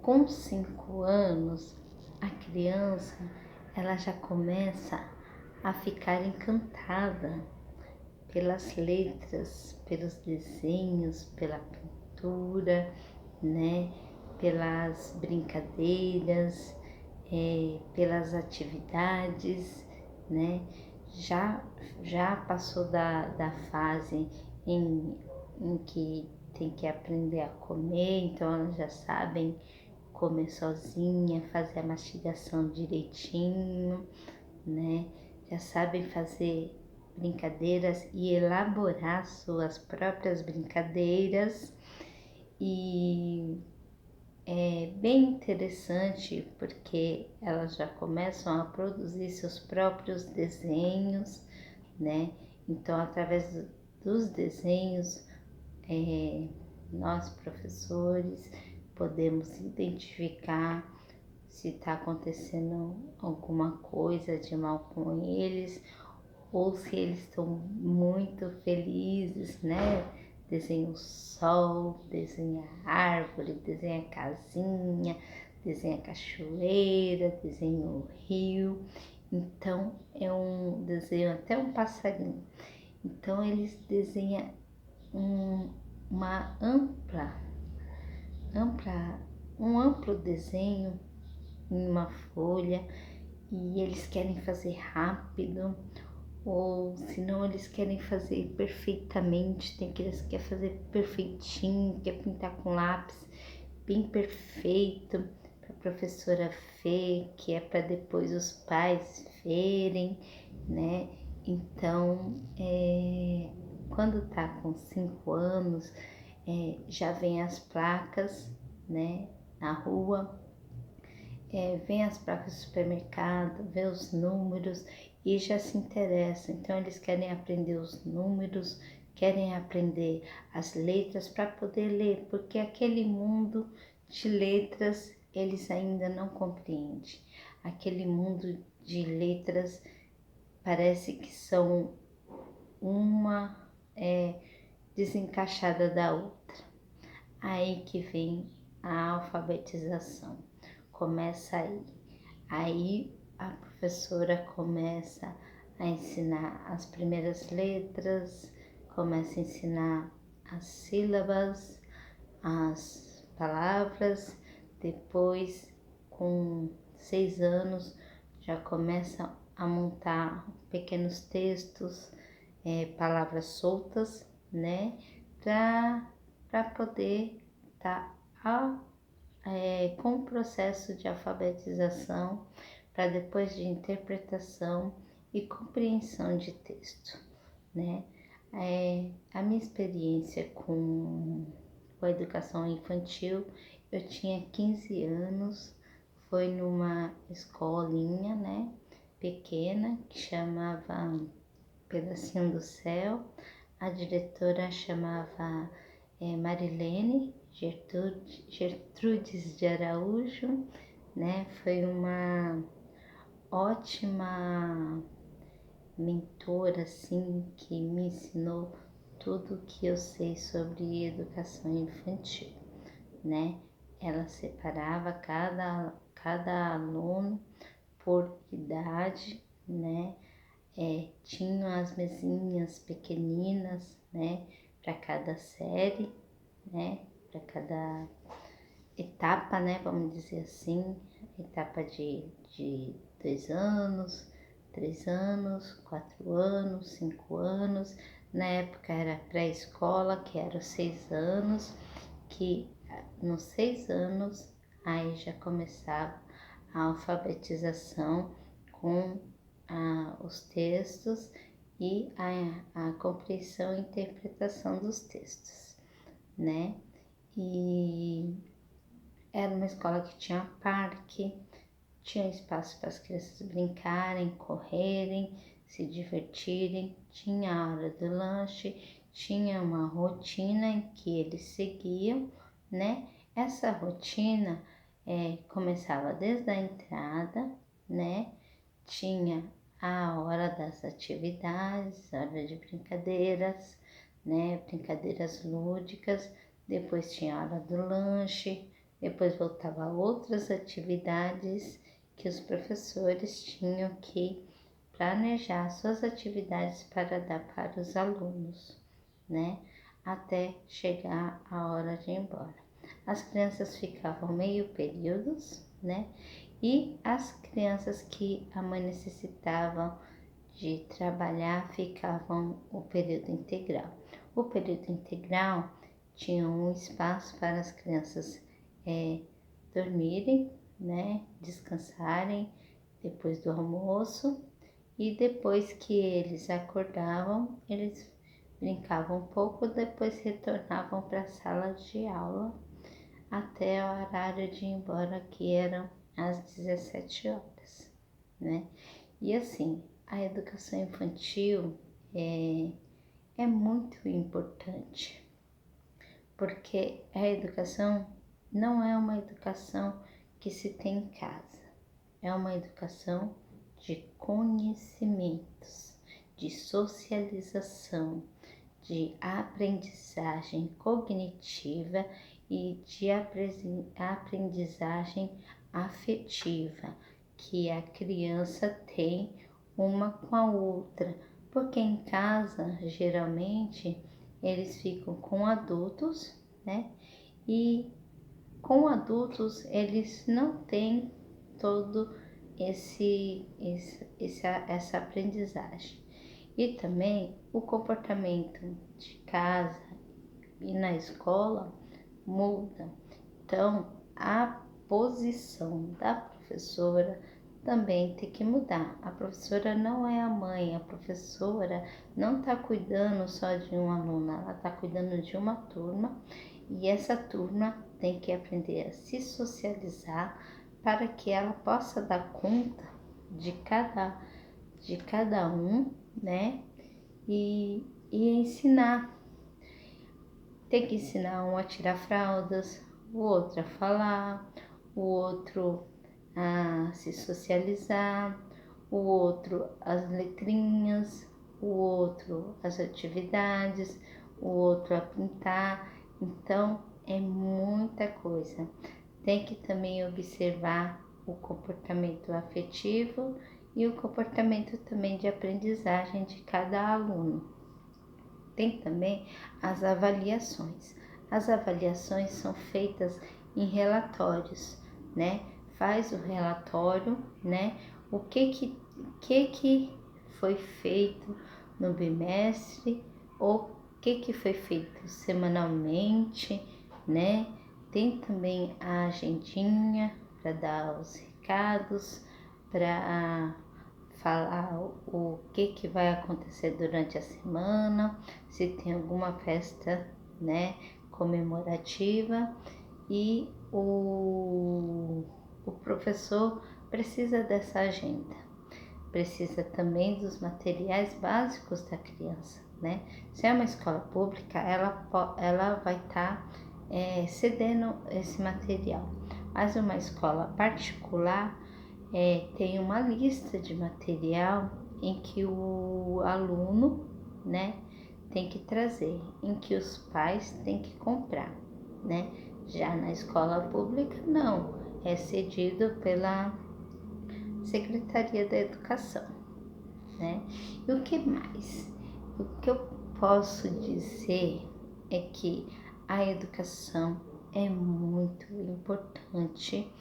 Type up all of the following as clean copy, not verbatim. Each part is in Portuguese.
Com 5 anos, a criança ela já começa a ficar encantada pelas letras, pelos desenhos, pela pintura, né? Pelas brincadeiras, pelas atividades, né? Já, já passou da fase em que tem que aprender a comer, então elas já sabem comer sozinha, fazer a mastigação direitinho, né? Já sabem fazer brincadeiras e elaborar suas próprias brincadeiras. E é bem interessante porque elas já começam a produzir seus próprios desenhos, né? Então, através dos desenhos, nós professores podemos identificar se está acontecendo alguma coisa de mal com eles ou se eles estão muito felizes, né? Desenha o sol, desenha a árvore, desenha a casinha, desenha a cachoeira, desenha o rio. Então é um desenho até um passarinho. Então eles desenham uma um amplo desenho em uma folha e eles querem fazer rápido ou senão eles querem fazer perfeitamente. Tem criança que quer fazer perfeitinho, quer pintar com lápis bem perfeito para a professora ver, que é para depois os pais verem, né? Então, quando tá com 5 anos, já vem as placas, né, na rua, vem as placas do supermercado, vê os números e já se interessa. Então eles querem aprender os números, querem aprender as letras para poder ler, porque aquele mundo de letras eles ainda não compreendem. Aquele mundo de letras parece que são uma desencaixada da outra. Aí que vem a alfabetização. Começa aí. Aí a professora começa a ensinar as primeiras letras, começa a ensinar as sílabas, as palavras. Depois, com 6 anos, já começa a montar pequenos textos, palavras soltas, né? Para poder estar com o processo de alfabetização, para depois de interpretação e compreensão de texto, né? A minha experiência com a educação infantil, eu tinha 15 anos, foi numa escolinha, né, pequena, que chamava Pedacinho do Céu. A diretora chamava Marilene Gertrudes de Araújo, né? Foi uma ótima mentora, assim, que me ensinou tudo que eu sei sobre educação infantil, né? Ela separava cada aluno por idade, né? Tinham as mesinhas pequeninas, né? Para cada série, né? Para cada etapa, né? Vamos dizer assim, etapa de 2 anos, 3 anos, 4 anos, 5 anos. Na época era pré-escola, que era os 6 anos, que nos 6 anos aí já começava a alfabetização com os textos e a compreensão e interpretação dos textos, né? E era uma escola que tinha parque, tinha espaço para as crianças brincarem, correrem, se divertirem, tinha a hora do lanche, tinha uma rotina em que eles seguiam, né? Essa rotina começava desde a entrada, né? Tinha a hora das atividades, a hora de brincadeiras, né? Brincadeiras lúdicas, depois tinha a hora do lanche, depois voltava a outras atividades que os professores tinham que planejar suas atividades para dar para os alunos, né? Até chegar a hora de ir embora. As crianças ficavam meio períodos, né? E as crianças que a mãe necessitava de trabalhar ficavam o período integral. O período integral tinha um espaço para as crianças dormirem, né? Descansarem depois do almoço, e depois que eles acordavam, eles brincavam um pouco, depois retornavam para a sala de aula até o horário de ir embora, que eram às 17 horas, né? E assim, a educação infantil é muito importante, porque a educação não é uma educação que se tem em casa, é uma educação de conhecimentos, de socialização, de aprendizagem cognitiva e de aprendizagem afetiva que a criança tem uma com a outra, porque em casa geralmente eles ficam com adultos, né? E com adultos eles não têm todo essa aprendizagem. E também o comportamento de casa e na escola muda. Então, a posição da professora também tem que mudar. A professora não é a mãe, a professora não está cuidando só de um aluno, ela está cuidando de uma turma, e essa turma tem que aprender a se socializar para que ela possa dar conta de cada um, né? E ensinar. Tem que ensinar um a tirar fraldas, o outro a falar, o outro a se socializar, o outro as letrinhas, o outro as atividades, o outro a pintar. Então é muita coisa. Tem que também observar o comportamento afetivo e o comportamento também de aprendizagem de cada aluno. Tem também as avaliações. As avaliações são feitas em relatórios, né? Faz o relatório, né? O que foi feito no bimestre, ou o que foi feito semanalmente, né? Tem também a agendinha para dar os recados, para falar o que vai acontecer durante a semana, se tem alguma festa, né, comemorativa, e o professor precisa dessa agenda, precisa também dos materiais básicos da criança, né? Se é uma escola pública, ela vai estar cedendo esse material, mas uma escola particular tem uma lista de material em que o aluno, né, tem que trazer, em que os pais têm que comprar, né? Já na escola pública, não, é cedido pela Secretaria da Educação, né? E o que mais? O que eu posso dizer é que a educação é muito importante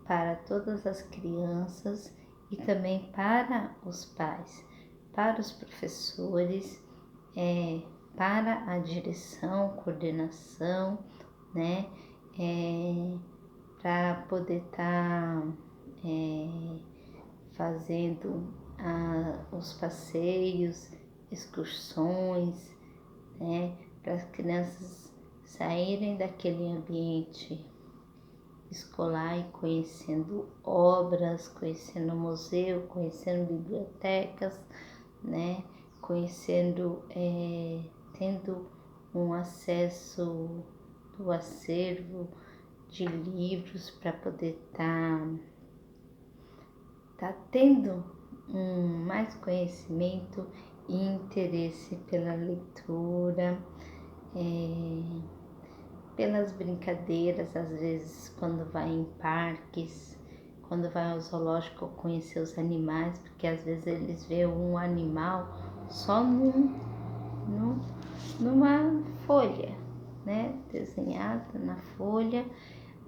para todas as crianças e também para os pais, para os professores, para a direção, coordenação, né? Para poder estar fazendo os passeios, excursões, né? Para as crianças saírem daquele ambiente escolar e conhecendo obras, conhecendo museu, conhecendo bibliotecas, né? Conhecendo, tendo um acesso do acervo de livros para poder tá tendo mais conhecimento e interesse pela leitura, pelas brincadeiras, às vezes quando vai em parques, quando vai ao zoológico conhecer os animais, porque às vezes eles veem um animal só numa folha, né? Desenhada na folha,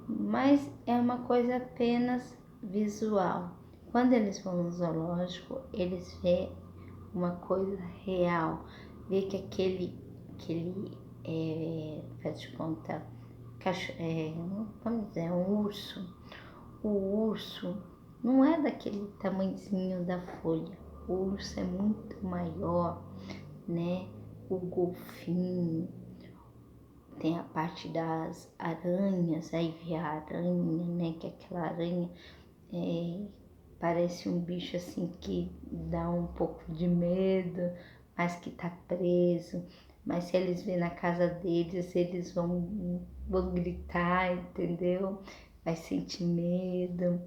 mas é uma coisa apenas visual. Quando eles vão no zoológico, eles veem uma coisa real, vê que faz de conta, vamos dizer, um urso. O urso não é daquele tamanhozinho da folha, o urso é muito maior, né? O golfinho, tem a parte das aranhas, aí vê a aranha, né? Que aquela aranha parece um bicho assim que dá um pouco de medo, mas que tá preso. Mas se eles vêem na casa deles, eles vão gritar, entendeu? Vai sentir medo,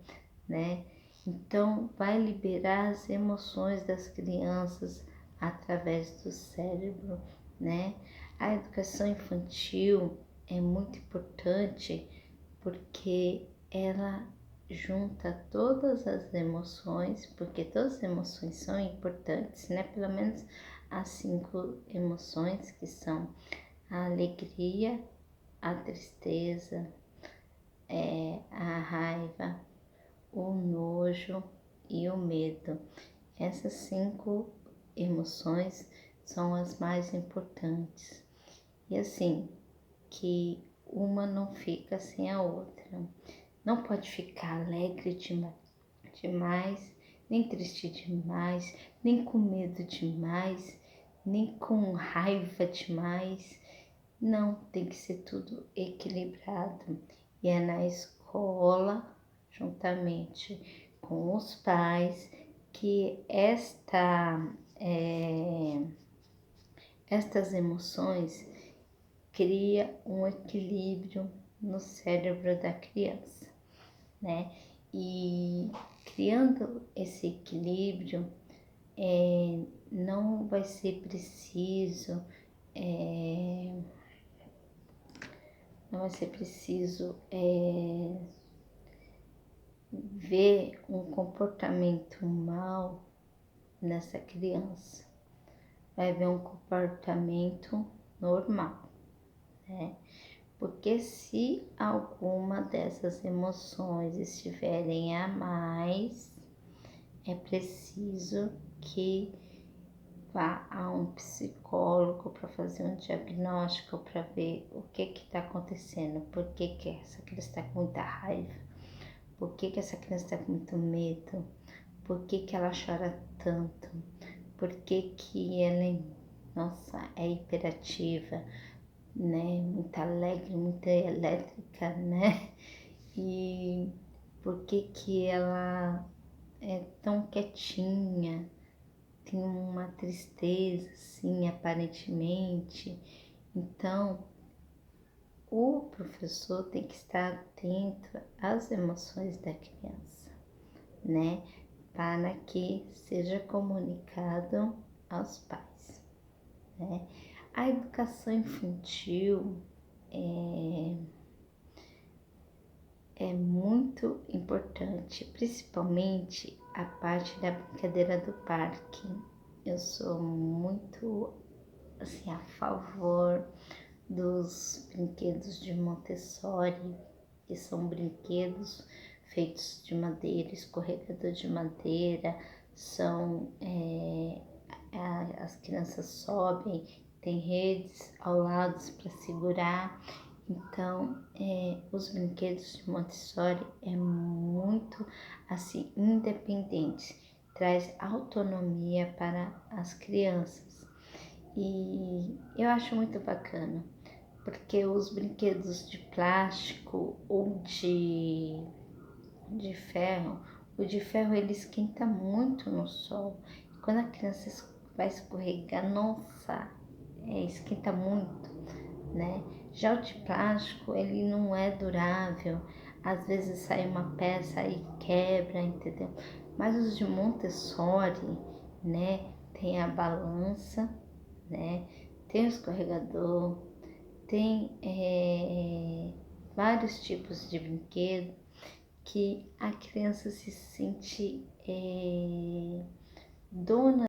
né? Então, vai liberar as emoções das crianças através do cérebro, né? A educação infantil é muito importante porque ela junta todas as emoções, porque todas as emoções são importantes, né? Pelo menos as 5 emoções que são a alegria, a tristeza, a raiva, o nojo e o medo. Essas 5 emoções são as mais importantes. E assim, que uma não fica sem a outra. Não pode ficar alegre demais, nem triste demais, nem com medo demais, nem com raiva demais. Não, tem que ser tudo equilibrado. E é na escola, juntamente com os pais, que estas emoções cria um equilíbrio no cérebro da criança, né? E criando esse equilíbrio, não vai ser preciso, ver um comportamento mal nessa criança. Vai ver um comportamento normal, né? Porque se alguma dessas emoções estiverem a mais, é preciso que vá a um psicólogo para fazer um diagnóstico, para ver o que está acontecendo, por que essa criança está com muita raiva, por que essa criança está com muito medo, por que ela chora tanto, por que ela é hiperativa, né? Muito alegre, muito elétrica, né? E por que ela é tão quietinha, tem uma tristeza, assim, aparentemente. Então, o professor tem que estar atento às emoções da criança, né? Para que seja comunicado aos pais, né? A educação infantil é muito importante, principalmente a parte da brincadeira do parque. Eu sou muito assim a favor dos brinquedos de Montessori, que são brinquedos feitos de madeira, escorregador de madeira, as crianças sobem, tem redes ao lado para segurar. Então, os brinquedos de Montessori é muito assim independente, traz autonomia para as crianças. E eu acho muito bacana, porque os brinquedos de plástico ou de ferro, o de ferro ele esquenta muito no sol. Quando a criança vai escorregar, nossa, esquenta muito, né? Já o de plástico, ele não é durável, às vezes sai uma peça e quebra, entendeu? Mas os de Montessori, né, tem a balança, né, tem o escorregador, tem vários tipos de brinquedo que a criança se sente dona